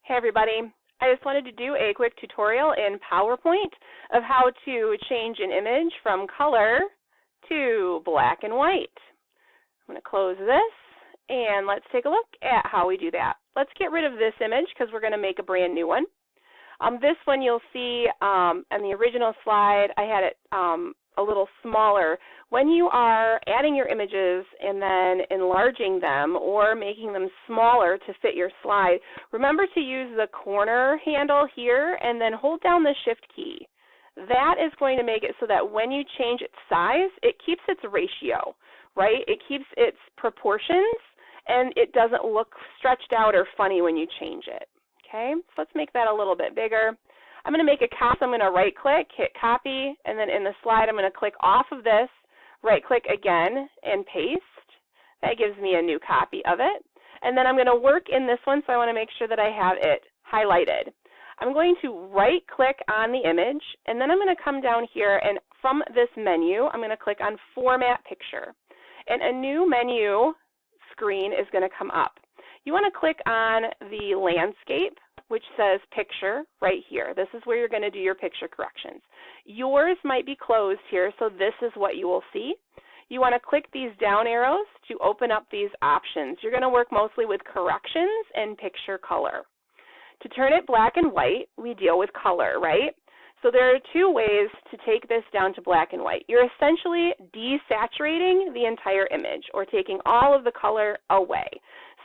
Hey everybody, I just wanted to do a quick tutorial in PowerPoint of how to change an image from color to black and white. I'm going to close this and let's take a look at how we do that. Let's get rid of this image because we're going to make a brand new one. This one you'll see on the original slide, I had it a little smaller. When you are adding your images and then enlarging them or making them smaller to fit your slide, remember to use the corner handle here and then hold down the Shift key. That is going to make it so that when you change its size, it keeps its ratio, right? It keeps its proportions and it doesn't look stretched out or funny when you change it. Okay, so let's make that a little bit bigger. I'm going to make a copy. I'm going to right-click, hit copy, and then in the slide I'm going to click off of this, right-click again, and paste. That gives me a new copy of it. And then I'm going to work in this one, so I want to make sure that I have it highlighted. I'm going to right-click on the image, and then I'm going to come down here, and from this menu, I'm going to click on Format Picture. And a new menu screen is going to come up. You want to click on the landscape, which says picture right here. This is where you're going to do your picture corrections. Yours might be closed here, so this is what you will see. You want to click these down arrows to open up these options. You're going to work mostly with corrections and picture color. To turn it black and white, we deal with color, right? So there are two ways to take this down to black and white. You're essentially desaturating the entire image or taking all of the color away.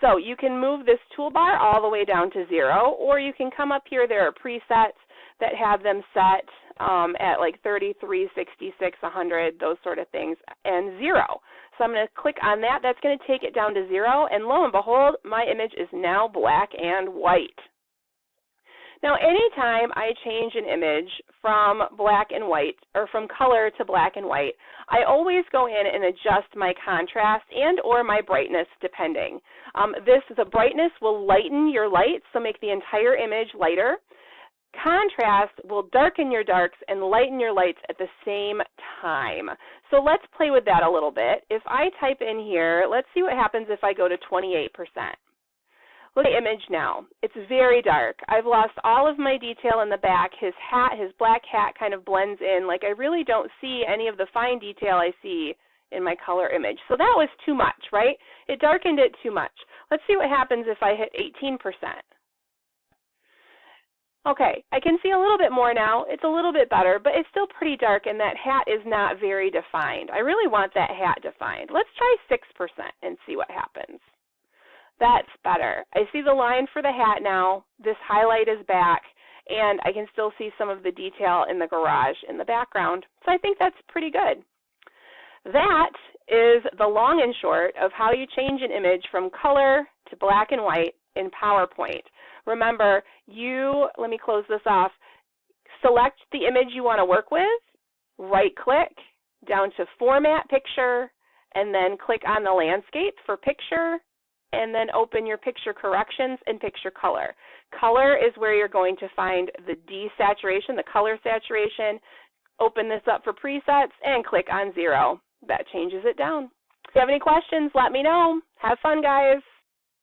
So you can move this toolbar all the way down to 0, or you can come up here. There are presets that have them set at like 33, 66, 100, those sort of things, and 0. So I'm going to click on that. That's going to take it down to 0, and lo and behold, my image is now black and white. Now, anytime I change an image from black and white, or from color to black and white, I always go in and adjust my contrast and or my brightness depending. The brightness will lighten your lights, so make the entire image lighter. Contrast will darken your darks and lighten your lights at the same time. So let's play with that a little bit. If I type in here, let's see what happens if I go to 28%. Look at the image now. It's very dark. I've lost all of my detail in the back. His hat, his black hat kind of blends in. Like I really don't see any of the fine detail I see in my color image. So that was too much, right? It darkened it too much. Let's see what happens if I hit 18%. Okay, I can see a little bit more now. It's a little bit better, but it's still pretty dark, and that hat is not very defined. I really want that hat defined. Let's try 6% and see what happens. That's better. I see the line for the hat now. This highlight is back, and I can still see some of the detail in the garage in the background. So I think that's pretty good. That is the long and short of how you change an image from color to black and white in PowerPoint. Remember, let me close this off, select the image you want to work with, right-click, down to Format Picture, and then click on the landscape for picture, and then open your picture corrections and picture color. Color is where you're going to find the desaturation, the color saturation. Open this up for presets and click on 0. That changes it down. If you have any questions, let me know. Have fun, guys.